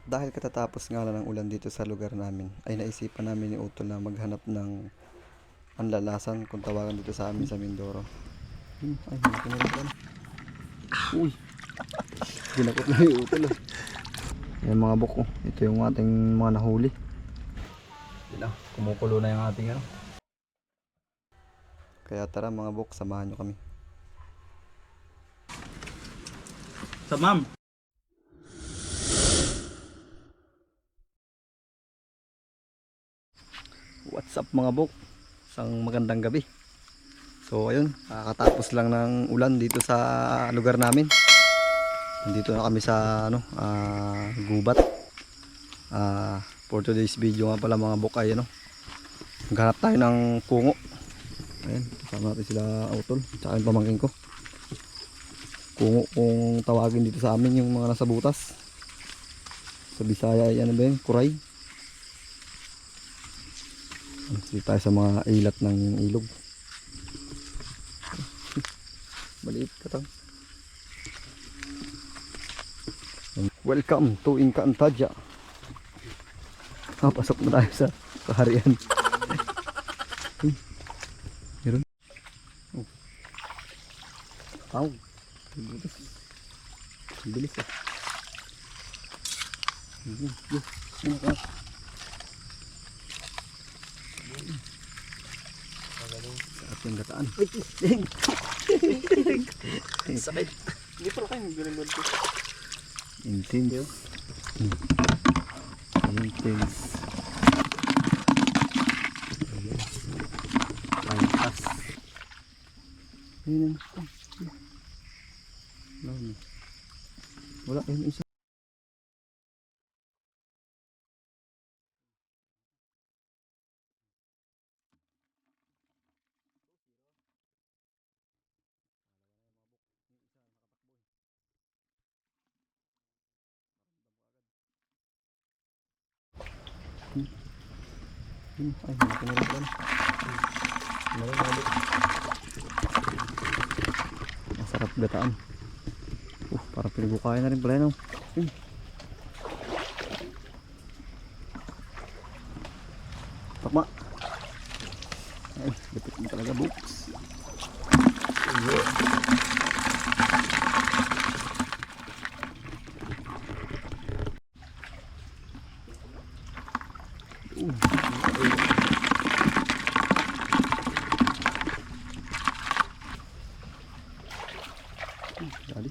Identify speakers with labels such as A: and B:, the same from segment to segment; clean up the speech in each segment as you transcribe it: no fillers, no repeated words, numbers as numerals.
A: Dahil katatapos nga lang ng ulan dito sa lugar namin, ay naisipan namin ni Utol na maghanap ng anlalasan kung tawagan dito sa amin sa Mindoro. Ay, hindi ko na. Uy, ginakot na yung Utol. Yan mga buko, ito yung ating mga nahuli. Yan na, kumukulo na yung ating ano. Kaya tara mga buk, samahan nyo kami.
B: Sa ma'am.
A: What's up mga buk? Isang magandang gabi. So ayun, kakatapos lang ng ulan dito sa lugar namin. Nandito na kami sa ano, gubat. For today's video nga pala mga buk ay ano, maghanap tayo ng kungo. Ayan, kasama natin sila Utol, tsaka yung pamangkin ko. Kungo kung tawagin dito sa amin yung mga nasa butas. Sa Bisaya ay ano ba yun? Kuray. Dito tayo sa mga ilat ng ilog. Maliit ka tang. Welcome to Encantadia. Pasok na tayo sa kaharian. Meron. Oh. Tao. Butas. Bilis ah. Sarap yung gataan.
B: Sakit. Hindi pala kayo magaling ko.
A: Intense. Intense. Langkas. Ayun. Wala ayun isa. Ay, hindi na rin. Masarap gataan. Parang pinagbukayan na rin pala yun. Takma. Ay, lapit mo talaga books. Dali.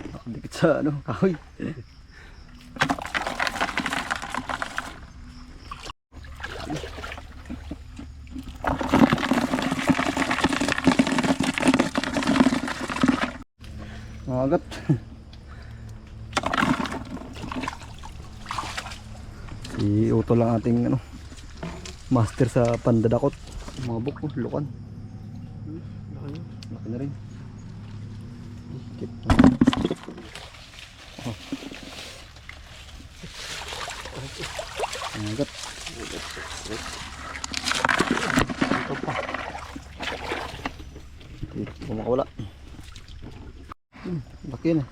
A: Nakadikit sa ano, kahoy. Magat. Si Utol lang ating ano, master sa pandadakot. Mga buko, lukan. Laki na rin. Kip. Oh. Magat. Ito pa. Ito makawala. Laki na.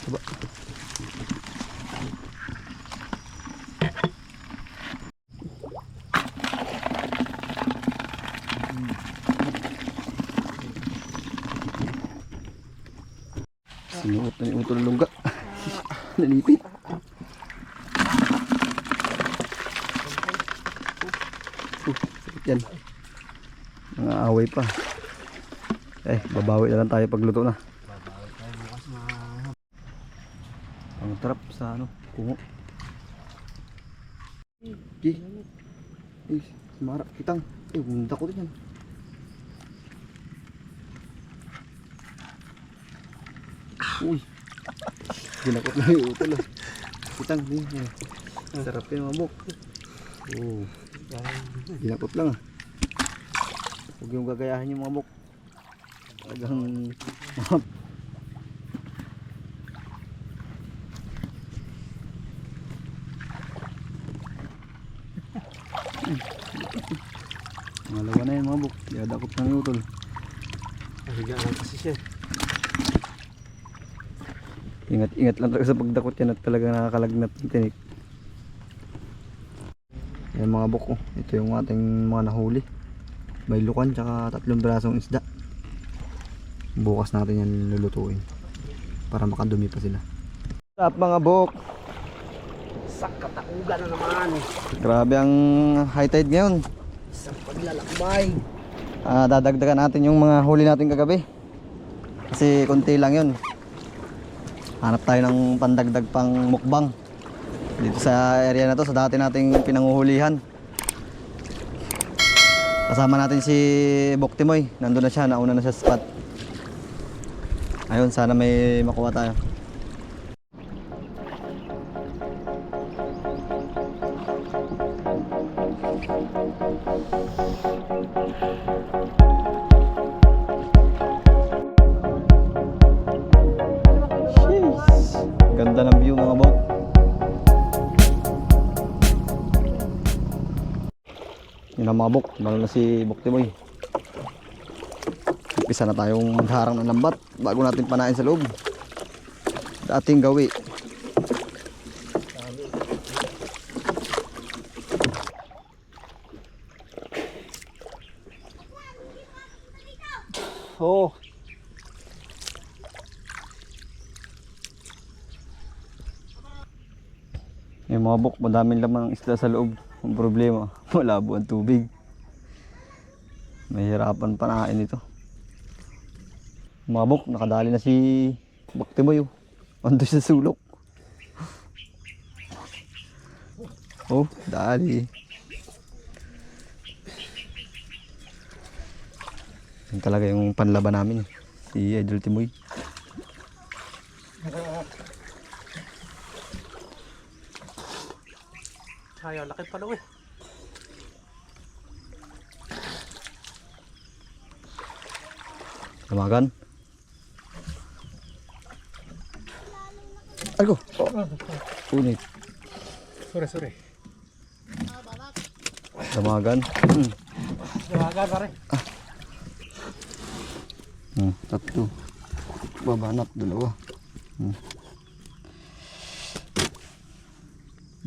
A: Coba. Sinuot na ni Utol lungga. Nalipit. Sakit yan. Mga away pa. Babawi na lang tayo pagluto na. Ang trap sa ano, kungo. Marap kitang. Bunda ko din yan. Uy. Ginakot na yung Utol ah. Kitang. Sarap yan mabok. Oh. Ginakot lang ah. Huwag yung gagayahin yung mga buk. Talagang Malawa na yan mga buk. Yadakot ng utol.
B: Higa lang kasi siya.
A: Ingat-ingat lang talaga sa pagdakot yan at talaga nakakalagnat ng tinik. Yan mga buk. Oh. Ito yung ating mga nahuli. May lukan tsaka 3 brasong isda. Bukas natin yan lulutuin. Para makadumi pa sila. What's up mga buk?
B: Sa kataugan na naman.
A: Grabe ang high tide ngayon.
B: Sa paglalakbay.
A: Dadagdagan natin yung mga huli natin kagabi. Kasi konti lang yun. Hanap tayo ng pandagdag pang mukbang. Dito sa area na to, sa dati nating pinanguhulihan. Kasama natin si Bok Timoy. Nandun na siya, nauna na siya sa spot. Ayun, sana may makuha tayo. Ganda ng view mga bok. Yun ang mga bok, lalo na si Bok Timoy. Umpisa na tayong magharang ng lambat bago natin panain sa loob. Dating gawi.
B: Oh.
A: Yung mga bok, madaming lamang isda sa loob. Ang problema, malabo ang tubig. Mahirapan panain ito. Mga bok, nakadali na si Bok Timoy. Ando sa sulok. Oh, dali. Yan talaga yung panlaban namin. Si Idol Timoy.
B: Ay, laki pa daw eh.
A: Tamagan. Algo. Punit.
B: Sorry.
A: Tamagan.
B: Dawagan pare.
A: Tatlo. Babanat, 2.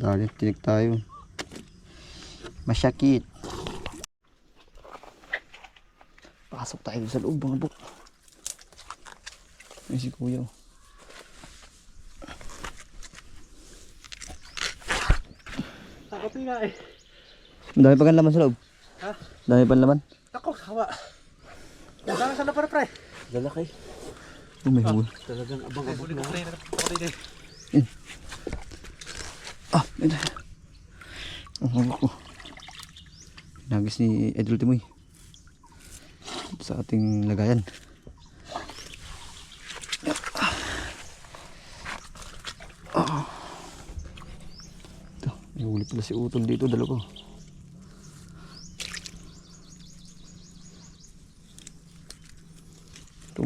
A: Dali, tinik tayo. Masyakit. Pasok tayo sa loob mga buk. Ay si kuya.
B: Takot nga eh.
A: Dami pa laman sa loob.
B: Ha?
A: Dami pa laman.
B: Takot, hawa. Saan na para pre? Lalaki.
A: May huli.
B: Talagang abang-abang na.
A: Ito. Ang hawak ko. Nagis ni Idol Timoy. Sa ating lagayan. Ito. May huli pala si Utol dito. Dalawa. Ito.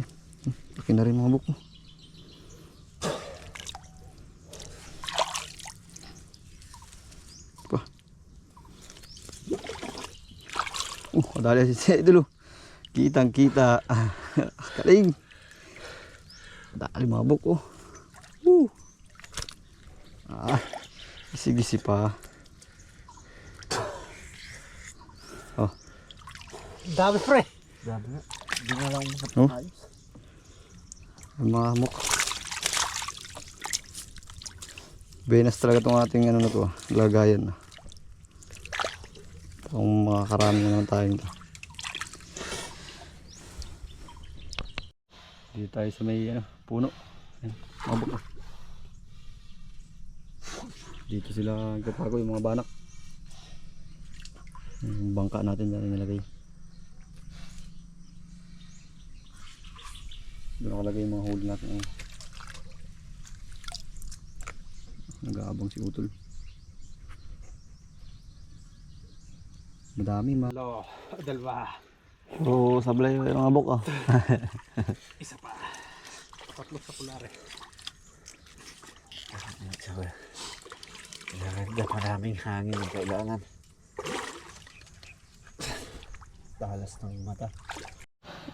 A: Laki na rin mga buko. Kadali si Idol. Kitang kita. Kaling. Dali mabok oh. Gisi-gisi pa. Oh.
B: Dami pre. Dami nga. Hindi nga lang ayos.
A: Ang mga hamok. Benas talaga itong ating ano na to, lagayan. Kung makakarami na naman tayo nito. Dito tayo sa may puno. Mabok. Dito sila nagtatago yung mga banak. Yung bangka natin dyan nilagay. Doon nakalagay yung mga huli natin. Nag-aabang si Utol. Madami ma.
B: Dalawa.
A: Oo, sablay yung mga bok.
B: Isa pa. Tatlo sa pulare.
C: Kailangan na maraming hangin ang kailangan.
B: Talas ng mata.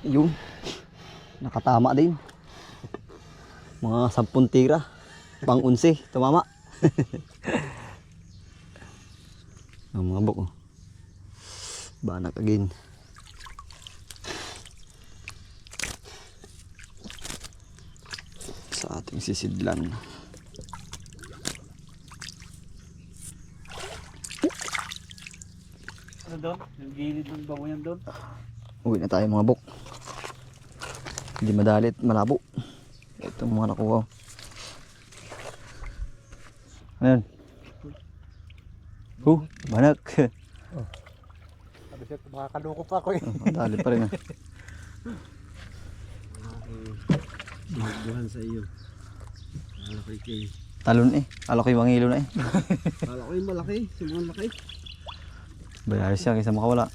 A: Yun. Nakatama din. Mga 10 tira. Pang 11. Tumama. Ang mga bok. Oh. Banak again. Sa ating sisidlan.
B: Ano doon? Yung gilid ng babuyan doon?
A: Uwi na tayo mga bok. Hindi madalit, malabo. Ito mga nakuha. Ano yun? Banak.
B: Sabi siya, makakaloko pa ako eh.
A: Madali pa rin ah.
B: Magbuhan sa iyo. Kala ko ikay.
A: Talon eh. Ala ko yung wangilo na eh.
B: Kala ko yung malaki. Simulan laki.
A: Bayayos siya kaysa makawala.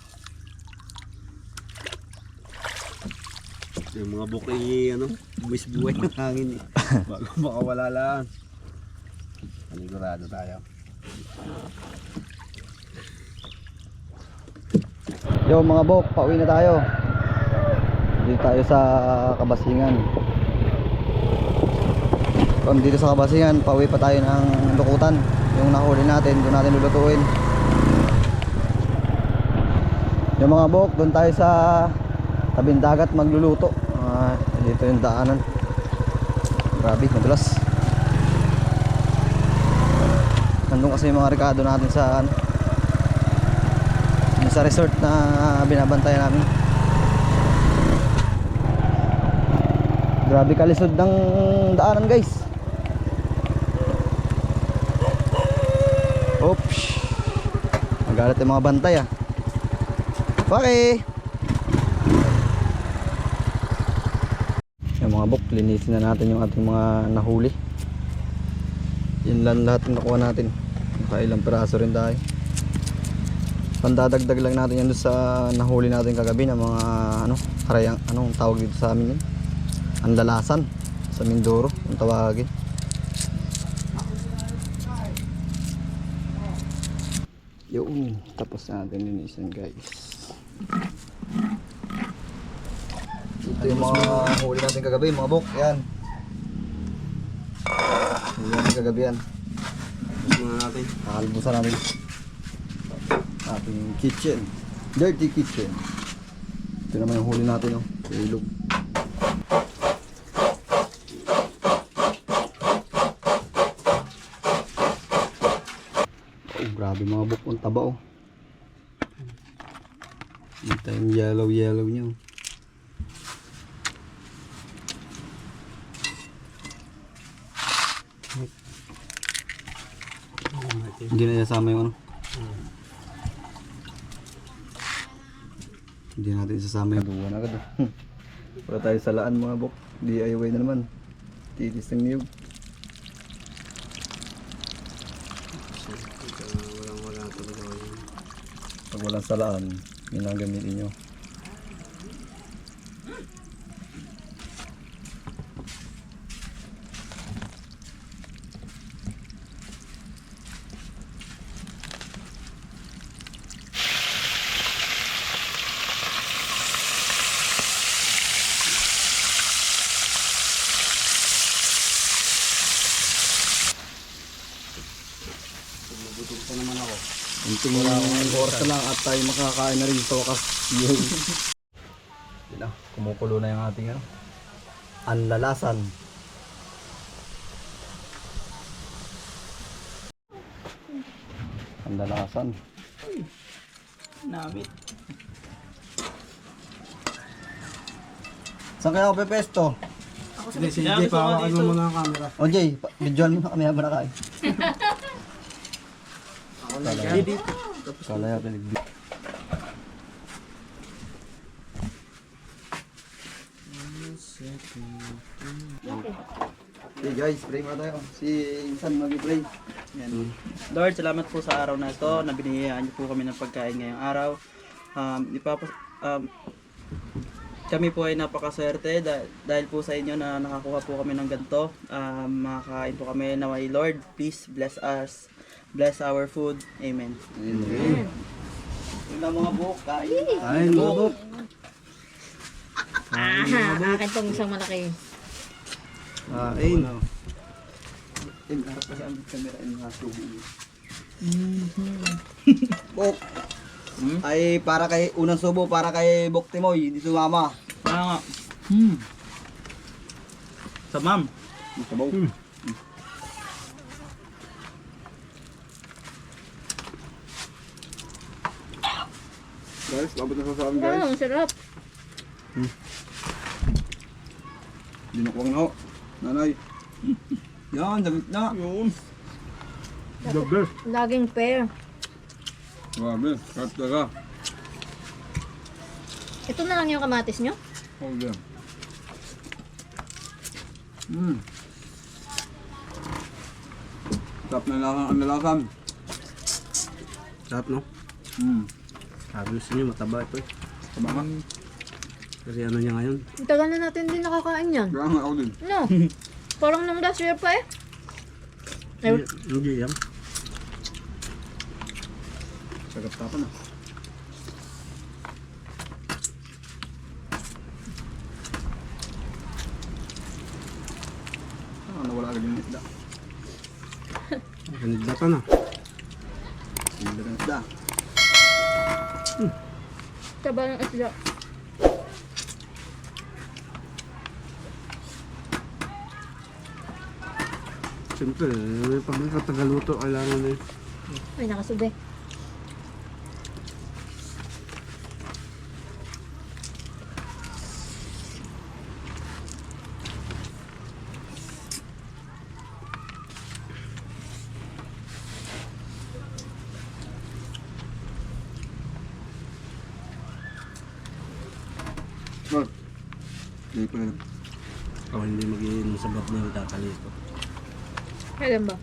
B: Yung mga bukay, ano, buwis-buway ng hangin eh. Bago makawala lang. Panigurado tayo.
A: Yo mga bok, pauwi na tayo. Dito tayo sa Kabasingan. Kung dito sa Kabasingan, pauwi pa tayo ng Lukutan. Yung nahuli natin, doon natin lulutuin. Yung mga bok, doon tayo sa tabing dagat magluluto. Dito yung daanan. Grabe, madulas. Nandun kasi yung mga rekado natin sa sa resort na binabantayan namin. Grabe kalisod ng daanan guys. Oops. Magalit yung mga bantay ah. Okay. Yung mga bok, linisin na natin yung ating mga nahuli. Yun lang lahat yung nakuha natin. Nakailang piraso rin tayo. Pandadagdag lang natin yan doon sa nahuli natin kagabi na mga ano, karayang, anong tawag dito sa amin yun? Anlalasan sa Mindoro, yung tawagin. Yun, tapos natin linisin guys. Ito yung mga huli natin kagabi, mga bok, yan. Huli natin kagabi yan.
B: Tapos muna natin.
A: Kakalbusan namin ating kitchen, dirty kitchen. Ito naman yung huli natin, oh, sa ilog. Oh, grabe mga buk, ang taba oh. Ito yung yellow niya oh. Hindi na isasama yung ano. Hindi natin isasama yung duwan agad oh. Wala tayo sa laan mga bok. DIY na naman. Titis ng niyog.
B: Walang-wala talaga yun.
A: Pag walang salaan, yun ang gamitin nyo.
B: Nagutom pa naman ako.
A: Unting oras na lang at tayo makakain na rin sa wakas. Yun. Yun na, kumukulo na yung ating ano, anlalasan. Anlalasan.
B: Namit.
A: Saan kaya ako pepesto?
B: Hindi, si Jay, pawakan mo muna ang camera.
A: O Jay, videoan mo na kami habang nakain.
B: Ako na dyan.
A: Kala yung pinag-video. Okay guys, pray muna tayo. Si Insan mag-pray.
C: Yan. Lord, salamat po sa araw na ito na binigyan niyo po kami ng pagkain ngayong araw. Kami po ay napakaswerte dahil po sa inyo na nakakuha po kami ng ganito. Makakain po kami na may Lord, please bless us. Bless our food. Amen.
A: Amen. Yun ang mga buhok, kain.
B: Kain, bubok.
D: Akin tong isang malaki.
B: Kain.
A: Harap kasi ang camera in mga tubo.
E: Bok.
C: Hmm?
E: Ay para kay unang subo para kay Bok Timoy, dito mama.
C: Kaya nga. Sa ma'am.
E: Sabaw.
B: Guys, abot na sa amin guys.
D: Ang sarap.
E: Dinukwang na ho. Nanay. Yan, damit na.
C: Yun.
B: The best.
D: Laging pair.
B: Grabe, sarap talaga.
D: Ito na lang yung kamatis nyo?
B: Hold on.
E: Sarap na lang ang nalasan.
B: Sarap no? Sabi gusto niyo mataba ito eh.
E: Tama nga.
B: Kasi ano niya ngayon?
D: Ang tagal na natin din nakakain yan.
E: Kaya nga ako din.
D: No. Parang nung last year pa eh. Ay,
B: Hindi yan.
E: Sarap tapan na. Nawala agad yung isda.
B: Kanidlatan na.
E: Hindi ng isda.
D: taba ng isda.
B: Siyempre, pag nakatagaluto, kailangan na
D: Ay, nakasube.
E: Well, hindi ko na.
B: Ako hindi mag-iinom sa bab na yung tatalito.
D: Kailan ba?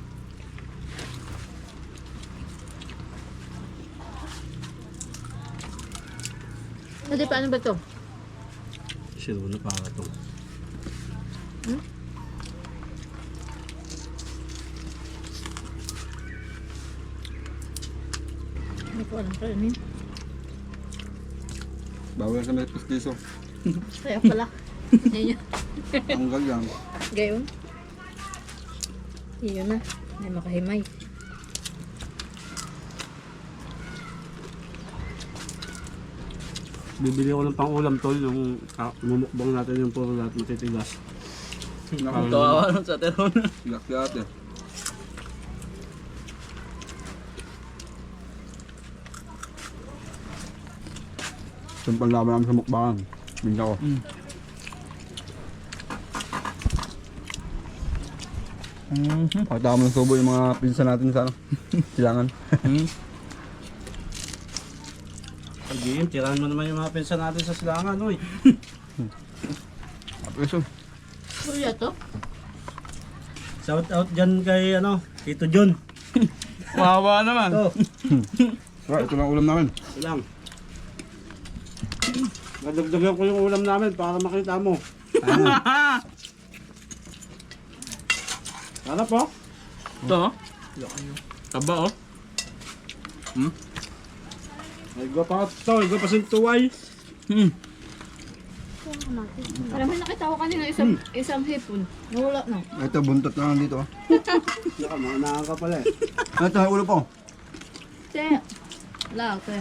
D: Hindi, paano ba to?
B: Siro na para ito.
D: Hindi ko alam kayo yun.
E: Bawal sa may pistiso.
D: Kaya pala. Ayun.
E: Tanggal yan.
D: Gayon. Iyon na. May makahimay.
B: Bibili ko ng pang-ulam tol, yung mumukbang natin yung puro lahat matitigas.
C: Tawa nun sa teron.
E: Lakyat eh. Yung panlaban namin sa mukbangan. Minta ko. Pakita mo ng subo yung mga pinsan natin sa ano. Silangan.
B: Pag-iim, tirahan mo naman yung mga pinsan natin sa silangan, oy.
E: Apreso.
D: Kuya to?
B: Shout out dyan kay, Tito John.
C: Wawa naman.
B: Ito,
E: Ito lang ulam namin.
B: ito lang. Nadagdagan ko yung ulam namin para makita mo. Sarap po.
C: Ito, oh. Taba, oh.
B: Igwa pa ito, igwa pa sintuway.
D: Alam mo, nakita ko kanina isang hipon. Nawala na.
E: Ito buntot na lang dito.
B: Naka, maanahan ka pala eh.
E: Ito yung ulo po.
D: Che. Wala, okay.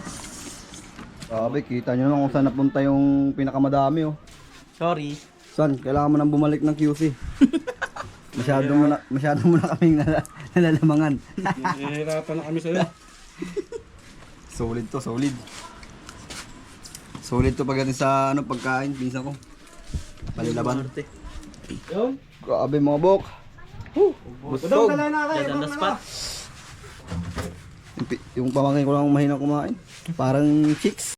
E: Sabi, kita nyo naman kung saan napunta yung pinakamadami oh.
C: Sorry.
E: Son, kailangan mo nang bumalik ng QC. Masyado mo na kaming nalalamangan.
B: Nahihirapan na kami sa'yo.
E: Solid to, solid. Solid to pagdating sa pagkain, pinsan ko. Palilaban.
B: Yun.
E: Grabe mga bok.
B: Udong
E: Busog.
B: ka na kayo.
C: Dead on the spot.
E: Yung pamangkin ko lang mahina kumain. Parang chicks.